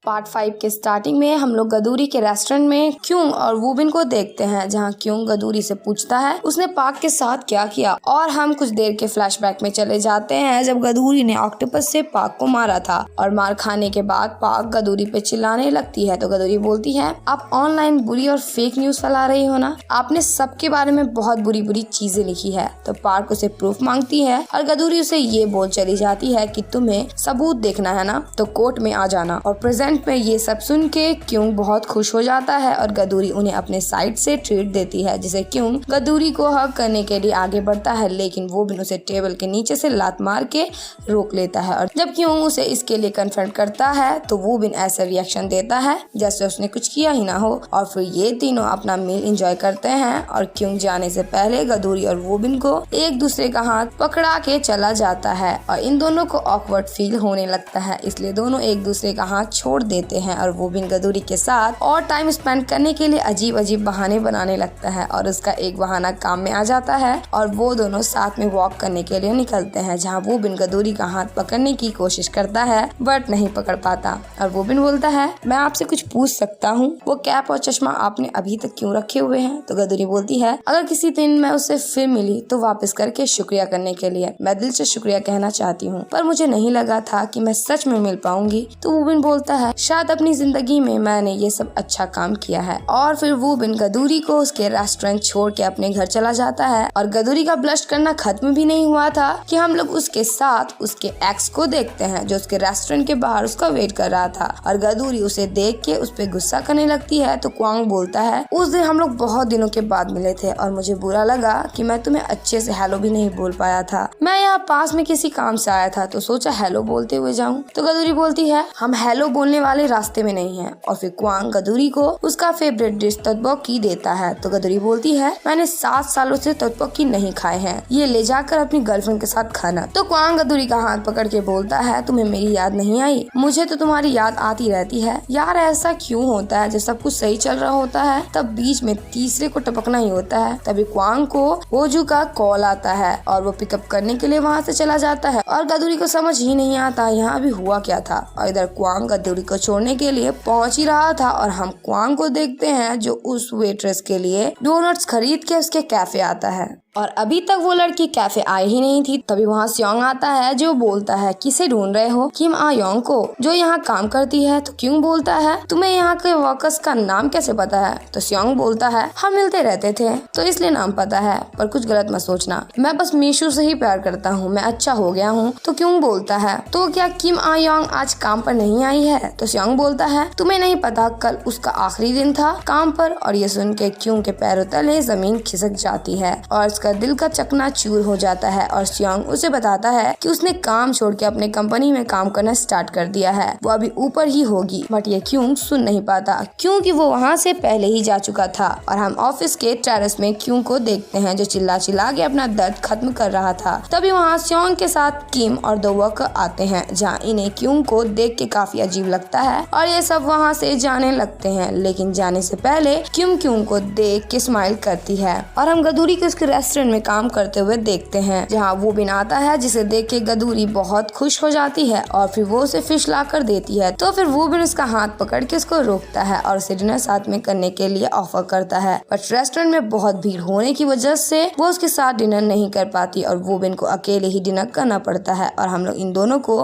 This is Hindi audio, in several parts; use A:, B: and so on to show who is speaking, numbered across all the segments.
A: पार्ट 5 के स्टार्टिंग में हम लोग गदूरी के रेस्टोरेंट में क्योंग और वूबिन को देखते हैं, जहां क्योंग गदूरी से पूछता है उसने पाक के साथ क्या किया। और हम कुछ देर के फ्लैशबैक में चले जाते हैं जब गदूरी ने ऑक्टोपस से पाक को मारा था और मार खाने के बाद पाक गदूरी पे चिल्लाने लगती है तो गदूरी बोलती है, आप ऑनलाइन बुरी और फेक न्यूज फैला रही हो ना, आपने सबके बारे में बहुत बुरी बुरी चीजें लिखी है। तो पाक उसे प्रूफ मांगती है और गदूरी उसे ये बोल चली जाती है कि तुम्हें सबूत देखना है ना तो कोर्ट में आ जाना। और प्रेजेंट में ये सब सुन के क्योंग बहुत खुश हो जाता है और गदूरी उन्हें अपने साइड से ट्रीट देती है, जिसे क्योंग गदूरी को हक करने के लिए आगे बढ़ता है, लेकिन वो भी उसे टेबल के नीचे से लात मार के रोक लेता है। और जब क्योंग उसे इसके लिए कन्फ्रंट करता है तो वो भी ऐसा रिएक्शन देता है जैसे उसने कुछ किया ही ना हो। और फिर ये तीनों अपना मील एंजॉय करते हैं और क्योंग जाने से पहले गदूरी और वोबिन को एक दूसरे का हाथ पकड़ा के चला जाता है और इन दोनों को ऑकवर्ड फील होने लगता है, इसलिए दोनों एक दूसरे का हाथ छोड़ देते हैं। और वोबिन गदूरी के साथ और टाइम स्पेंड करने के लिए अजीब अजीब बहाने बनाने लगता है और उसका एक बहाना काम में आ जाता है और वो दोनों साथ में वॉक करने के लिए निकलते हैं, जहाँ वोबिन गदूरी का हाथ पकड़ने की कोशिश करता है बट नहीं पकड़ पाता। और वोबिन बोलता है, मैं आपसे कुछ पूछ सकता हूँ, वो कैप और चश्मा आपने अभी तक क्यों रखे हुए हैं? तो गदूरी बोलती है, अगर किसी दिन मैं उससे फिर मिली तो वापस करके शुक्रिया करने के लिए मैं दिल से शुक्रिया कहना चाहती हूँ, पर मुझे नहीं लगा था कि मैं सच में मिल पाऊंगी। तो वोबिन बोलता है, शायद अपनी जिंदगी में मैंने ये सब अच्छा काम किया है। और फिर वोबिन गदूरी को उसके रेस्टोरेंट छोड़ के अपने घर चला जाता है और गदूरी का ब्लश करना खत्म भी नहीं हुआ था कि हम लोग उसके साथ उसके एक्स को देखते हैं जो उसके रेस्टोरेंट के बाहर उसका वेट कर रहा था। और गदूरी उसे देख के उस पर गुस्सा करने लगती है तो क्वांग बोलता है, उस दिन हम लोग बहुत दिनों के बाद मिले थे और मुझे बुरा लगा कि मैं तुम्हें अच्छे से हेलो भी नहीं बोल पाया था। मैं यहाँ पास में किसी काम से आया था तो सोचा हेलो बोलते हुए जाऊँ। तो गदूरी बोलती है, हम हेलो बोलने वाले रास्ते में नहीं है। और फिर क्वांग गदूरी को उसका फेवरेट डिश तत्पकी देता है। तो गदूरी बोलती है, मैंने 7 सालों से तत्पकी नहीं खाए हैं, ये ले जाकर अपनी गर्लफ्रेंड के साथ खाना। तो क्वांग गदूरी का हाथ पकड़ के बोलता है, तुम्हें मेरी याद नहीं आई? मुझे तो तुम्हारी याद आती रहती है यार, ऐसा क्यों होता है? जब सब कुछ सही चल रहा होता है तब बीच में तीसरे को टपकना ही होता है। तभी क्वांग को वोजू का कॉल आता है और वो पिकअप करने के लिए वहाँ से चला जाता है और गदूरी को समझ ही नहीं आता यहाँ अभी हुआ क्या था। और इधर क्वांग गदूरी को छोड़ने के लिए पहुंच ही रहा था और हम क्वांग को देखते हैं जो उस वेट्रेस के लिए डोनट्स खरीद के उसके कैफे आता है। और अभी तक वो लड़की कैफे आई ही नहीं थी। तभी वहाँ स्योंग आता है जो बोलता है, किसे ढूंढ रहे हो? किम आ योंग को, जो यहाँ काम करती है। तो क्यों बोलता है, तुम्हें यहाँ के वर्कर्स का नाम कैसे पता है? तो स्योंग बोलता है, हम मिलते रहते थे तो इसलिए नाम पता है, पर कुछ गलत मत सोचना, मैं बस मीशू से ही प्यार करता हूँ, मैं अच्छा हो गया हूँ। तो क्यों बोलता है, तो क्या किम आ योंग आज काम पर नहीं आई है? तो स्योंग बोलता है, तुम्हें नहीं पता कल उसका आखिरी दिन था काम पर। और ये सुन के क्यों के पैरों तले जमीन खिसक जाती है और दिल का चकना चूर हो जाता है। और स्योंग उसे बताता है कि उसने काम छोड़ के अपने कंपनी में काम करना स्टार्ट कर दिया है, वो अभी ऊपर ही होगी। बट ये क्यों सुन नहीं पाता क्योंकि वो वहाँ से पहले ही जा चुका था। और हम ऑफिस के टेरेस में क्यों को देखते हैं जो चिल्ला चिल्ला के अपना दर्द खत्म कर रहा था। तभी वहाँ स्योंग के साथ किम और दो वर्कर आते हैं, जहाँ इन्हें क्यों को देख के काफी अजीब लगता है और ये सब वहाँ से जाने लगते हैं। लेकिन जाने से पहले क्यों को देख के स्माइल करती है और हम गदूरी के उसके रेस्टोरेंट में काम करते हुए देखते हैं, जहाँ वो बिन आता है जिसे देख के गदूरी बहुत खुश हो जाती है और फिर वो उसे फिश ला कर देती है। तो फिर वो बिन उसका हाथ पकड़ के उसको रोकता है और उसे डिनर साथ में करने के लिए ऑफर करता है। बट रेस्टोरेंट में बहुत भीड़ होने की वजह से वो उसके साथ डिनर नहीं कर पाती और वो बिन को अकेले ही डिनर करना पड़ता है। और हम लोग इन दोनों को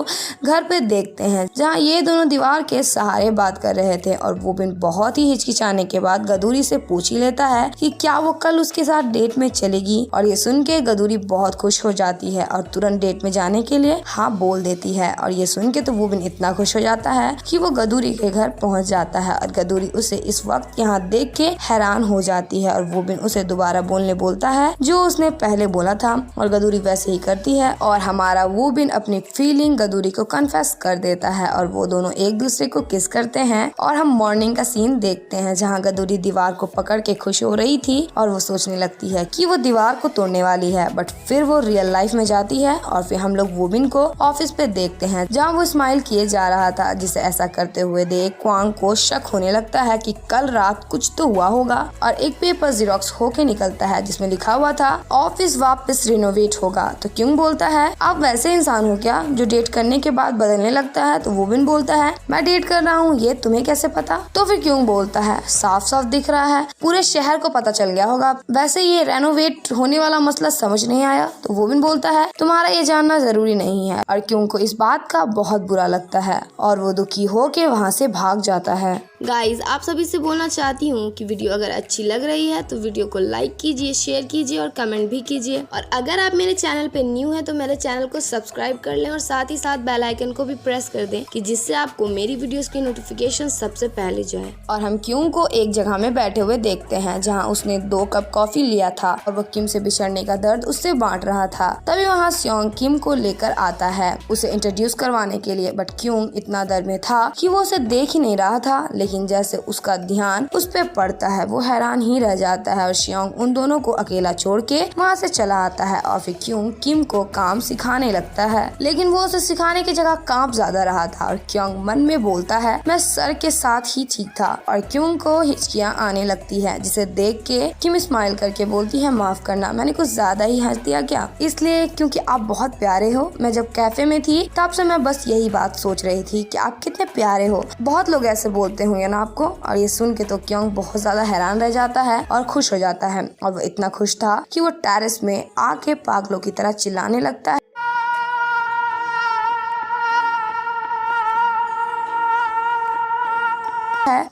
A: घर पे देखते हैं, जहाँ ये दोनों दीवार के सहारे बात कर रहे थे और वो बिन बहुत ही हिचकिचाने के बाद गदूरी से पूछ ही लेता है कि क्या वो कल उसके साथ डेट में चलेगी। और ये सुन के गदूरी बहुत खुश हो जाती है और तुरंत डेट में जाने के लिए हाँ बोल देती है। और ये सुन के तो वो बिन इतना खुश हो जाता है कि वो गदूरी के घर पहुंच जाता है और गदूरी उसे इस वक्त यहाँ देख के हैरान हो जाती है और वो बिन उसे दोबारा बोलता है जो उसने पहले बोला था और गदूरी वैसे ही करती है और हमारा वो बिन अपनी फीलिंग गदूरी को कन्फेस कर देता है और वो दोनों एक दूसरे को किस करते हैं। और हम मॉर्निंग का सीन देखते हैं, जहाँ गदूरी दीवार को पकड़ के खुश हो रही थी और वो सोचने लगती है कि वो दीवार दीवार को तोड़ने वाली है, बट फिर वो रियल लाइफ में जाती है और फिर हम लोग वूबिन को ऑफिस पे देखते हैं जहाँ वो स्माइल किए जा रहा था, जिसे ऐसा करते हुए देख क्वांग को शक होने लगता है कि कल रात कुछ तो हुआ होगा और एक पेपर जीरोक्स होके निकलता है जिसमें लिखा हुआ था ऑफिस वापस रिनोवेट होगा। तो क्यों बोलता है आप वैसे इंसान हो क्या जो डेट करने के बाद बदलने लगता है। तो वूबिन बोलता है मैं डेट कर रहा हूँ, ये तुम्हें कैसे पता। तो फिर क्यों बोलता है साफ साफ दिख रहा है, पूरे शहर को पता चल गया होगा। वैसे ये रेनोवेट होने वाला मसला समझ नहीं आया। तो वूबिन बोलता है तुम्हारा ये जानना जरूरी नहीं है और क्यों को इस बात का बहुत बुरा लगता है और वो दुखी होके वहाँ से भाग जाता है।
B: गाइज आप सभी से बोलना चाहती हूँ कि वीडियो अगर अच्छी लग रही है तो वीडियो को लाइक कीजिए, शेयर कीजिए और कमेंट भी कीजिए। और अगर आप मेरे चैनल पे न्यू हैं तो मेरे चैनल को सब्सक्राइब कर लें और साथ ही साथ बेल आइकन को भी प्रेस कर दें कि जिससे आपको मेरी वीडियोस की नोटिफिकेशन सबसे पहले जाए।
A: और हम क्यों को एक जगह में बैठे हुए देखते हैं जहाँ उसने 2 कप कॉफी लिया था और वो किम से बिछड़ने का दर्द उससे बांट रहा था। तभी वहाँ स्योंग किम को लेकर आता है उसे इंट्रोड्यूस करवाने के लिए, बट क्यों इतना दर्द में था कि वो उसे देख ही नहीं रहा था। लेकिन जैसे उसका ध्यान उस पे पड़ता है वो हैरान ही रह जाता है और श्योंग उन दोनों को अकेला छोड़ के वहाँ से चला आता है और फिर क्यों किम को काम सिखाने लगता है। लेकिन वो उसे सिखाने की जगह काम ज्यादा रहा था और क्योंग मन में बोलता है मैं सर के साथ ही ठीक था। और क्यों को हिचकियाँ आने लगती है जिसे देख के किम स्माइल करके बोलती है माफ करना, मैंने कुछ ज्यादा ही हंस दिया क्या, इसलिए क्योंकि आप बहुत प्यारे हो। मैं जब कैफे में थी तब से मैं बस यही बात सोच रही थी कि आप कितने प्यारे हो। बहुत लोग ऐसे बोलते होंगे ना आपको। और ये सुन के तो क्योंग बहुत ज्यादा हैरान रह जाता है और खुश हो जाता है और वो इतना खुश था कि वो टेरेस में आके पागलों की तरह चिल्लाने लगता है।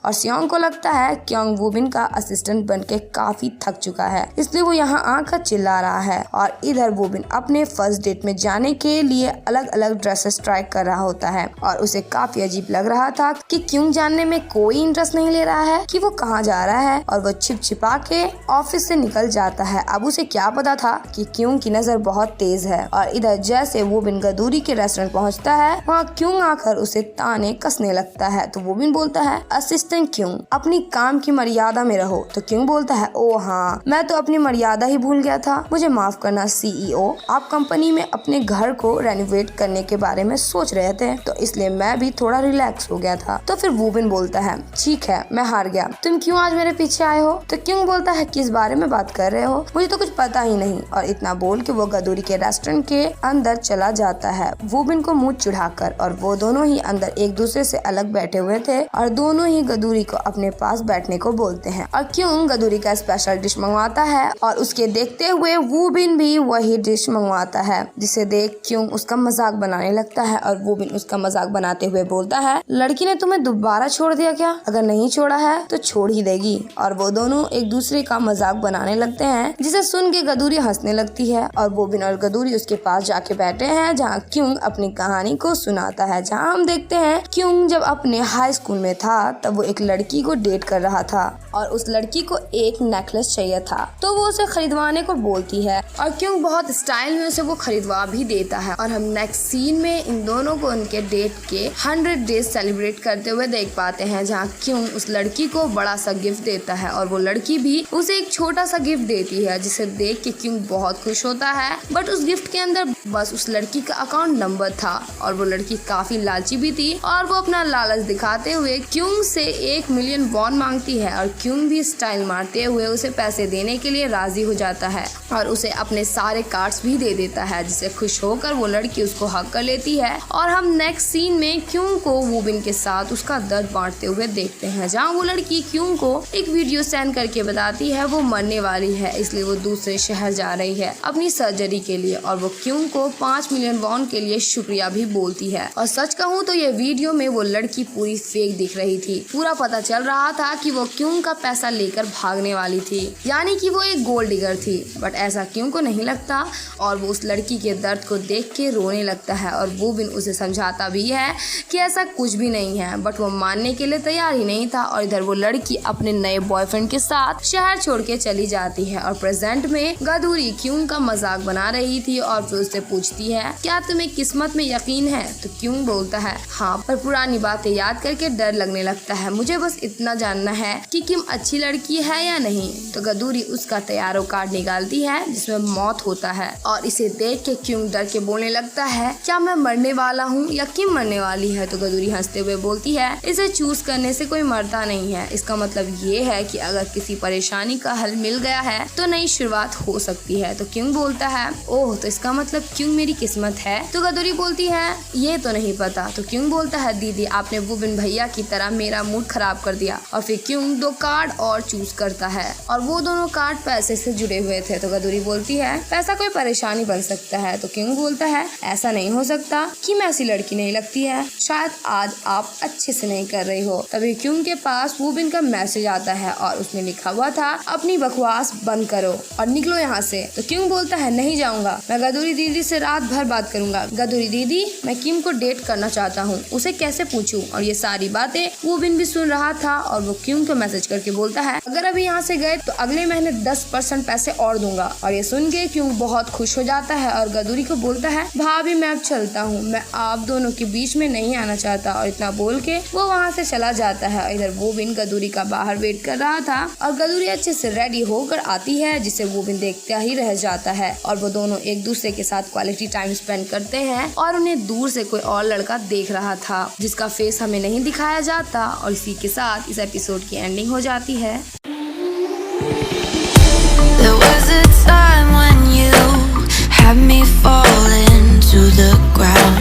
A: और स्योंग को लगता है क्योंग वूबिन का असिस्टेंट बनके काफी थक चुका है, इसलिए वो यहाँ आकर चिल्ला रहा है। और इधर वूबिन अपने फर्स्ट डेट में जाने के लिए अलग अलग ड्रेसेस ट्राई कर रहा होता है और उसे काफी अजीब लग रहा था कि क्यों जानने में कोई इंटरेस्ट नहीं ले रहा है कि वो कहाँ जा रहा है और वो छिप छिपा के ऑफिस से निकल जाता है। अब उसे क्या पता था कि क्यों की नजर बहुत तेज है। और इधर जैसे वूबिन गदूरी के रेस्टोरेंट पहुँचता है वहाँ क्यों आकर उसे ताने कसने लगता है। तो वूबिन बोलता है असिस्टेंट क्यों अपनी काम की मर्यादा में रहो। तो क्यों बोलता है ओ हाँ मैं तो अपनी मर्यादा ही भूल गया था, मुझे माफ करना सीईओ, आप कंपनी में अपने घर को रेनोवेट करने के बारे में सोच रहे थे तो इसलिए मैं भी थोड़ा रिलैक्स हो गया था। तो फिर वूबिन बोलता है ठीक है मैं हार गया, तुम क्यों आज मेरे पीछे आए हो। तो क्यों बोलता है किस बारे में बात कर रहे हो, मुझे तो कुछ पता ही नहीं। और इतना बोल के वो गदूरी के रेस्टोरेंट के अंदर चला जाता है वूबिन को मुंह चिढ़ाकर। और वो दोनों ही अंदर एक दूसरे से अलग बैठे हुए थे और दोनों ही गदूरी को अपने पास बैठने को बोलते हैं। और क्यों गदूरी का स्पेशल डिश मंगवाता है और उसके देखते हुए वूबिन भी वही डिश मंगवाता है, जिसे देख क्यों उसका मजाक बनाने लगता है। और वूबिन उसका मजाक बनाते हुए बोलता है लड़की ने तुम्हें दोबारा छोड़ दिया क्या, अगर नहीं छोड़ा है तो छोड़ ही देगी। और वो दोनों एक दूसरे का मजाक बनाने लगते हैं जिसे सुन के गदूरी हंसने लगती है और वूबिन और गदूरी उसके पास जाके बैठे हैं जहाँ क्यों अपनी कहानी को सुनाता है। जहाँ हम देखते हैं क्यों जब अपने हाई स्कूल में था तब वो एक लड़की को डेट कर रहा था और उस लड़की को एक नेकलेस चाहिए था तो वो उसे खरीदवाने को बोलती है और क्यों बहुत स्टाइल में उसे वो खरीदवा भी देता है। और हम नेक्स्ट सीन में इन दोनों को उनके डेट के 100 डेज सेलिब्रेट करते हुए देख पाते हैं जहाँ क्यों उस लड़की को बड़ा सा गिफ्ट देता है और वो लड़की भी उसे एक छोटा सा गिफ्ट देती है जिसे देख के क्यों बहुत खुश होता है। बट उस गिफ्ट के अंदर बस उस लड़की का अकाउंट नंबर था और वो लड़की काफी लालची भी थी और वो अपना लालच दिखाते हुए क्यों से 1 मिलियन वॉन मांगती है और क्यों भी स्टाइल मारते हुए उसे पैसे देने के लिए राजी हो जाता है और उसे अपने सारे कार्ड्स भी दे देता है जिसे खुश होकर वो लड़की उसको हक कर लेती है। और हम नेक्स्ट सीन में क्यों को वूबिन के साथ उसका दर्द बांटते हुए देखते हैं जहाँ वो लड़की क्यों को एक वीडियो सेंड करके बताती है वो मरने वाली है इसलिए वो दूसरे शहर जा रही है अपनी सर्जरी के लिए और वो क्यों को 5 मिलियन वॉन के लिए शुक्रिया भी बोलती है। और सच कहूँ तो ये वीडियो में वो लड़की पूरी फेक दिख रही थी, पूरा पता चल रहा था कि वो क्यों का पैसा लेकर भागने वाली थी, यानी कि वो एक गोल्ड डिगर थी। बट ऐसा क्यों को नहीं लगता और वो उस लड़की के दर्द को देख के रोने लगता है और वूबिन उसे समझाता भी है कि ऐसा कुछ भी नहीं है, बट वो मानने के लिए तैयार ही नहीं था। और इधर वो लड़की अपने नए बॉयफ्रेंड के साथ शहर छोड़ के चली जाती है और प्रेजेंट में गदूरी क्यों का मजाक बना रही थी और फिर उससे पूछती है क्या तुम्हें किस्मत में यकीन है। तो क्यों बोलता है हाँ, पर पुरानी बातें याद करके डर लगने लगता है, मुझे बस इतना जानना है कि किम अच्छी लड़की है या नहीं। तो गदूरी उसका तैयारो कार्ड निकालती है जिसमें मौत होता है और इसे देख के क्यों डर के बोलने लगता है, क्या मैं मरने वाला हूँ या किम मरने वाली है। तो गदूरी हंसते हुए बोलती है, इसे चूज करने से कोई मरता नहीं है। इसका मतलब ये है कि अगर किसी परेशानी का हल मिल गया है तो नई शुरुआत हो सकती है। तो क्यों बोलता है, ओह तो इसका मतलब क्यों मेरी किस्मत है। तो गदूरी बोलती है, ये तो नहीं पता। तो क्यों बोलता है, दीदी आपने वूबिन भैया की तरह मेरा मूड खराब कर दिया। और फिर क्यों 2 कार्ड और चूज करता है और वो दोनों कार्ड पैसे से जुड़े हुए थे। तो गदूरी बोलती है, पैसा कोई परेशानी बन सकता है। तो क्यों बोलता है, ऐसा नहीं हो सकता कि मैं ऐसी लड़की नहीं लगती है, शायद आज आप अच्छे से नहीं कर रही हो। तभी क्यों के पास वूबिन का मैसेज आता है और उसमें लिखा हुआ था, अपनी बकवास बंद करो और निकलो यहाँ से। तो क्यों बोलता है, नहीं जाऊंगा, मैं गदूरी दीदी से रात भर बात करूंगा। गदूरी दीदी मैं किम को डेट करना चाहता हूँ, उसे कैसे पूछूं। और ये सारी बातें वूबिन भी सुन रहा था और वो क्यों को मैसेज करके बोलता है, अगर अभी यहाँ से गए तो अगले महीने 10% पैसे और दूंगा। और ये सुन के क्यों बहुत खुश हो जाता है और गदूरी को बोलता है, भाभी मैं अब चलता हूँ, मैं आप दोनों के बीच में नहीं आना चाहता। और इतना बोल के वो वहाँ से चला जाता है। इधर वूबिन गदूरी का बाहर वेट कर रहा था और गदूरी अच्छे से रेडी होकर आती है जिसे वूबिन देखता ही रह जाता है। और वो दोनों एक दूसरे के साथ क्वालिटी टाइम स्पेंड करते हैं और उन्हें दूर से कोई और लड़का देख रहा था जिसका फेस हमें नहीं दिखाया जाता। और इसी के साथ इस एपिसोड की एंडिंग हो जाती है।
C: There was a time when you had me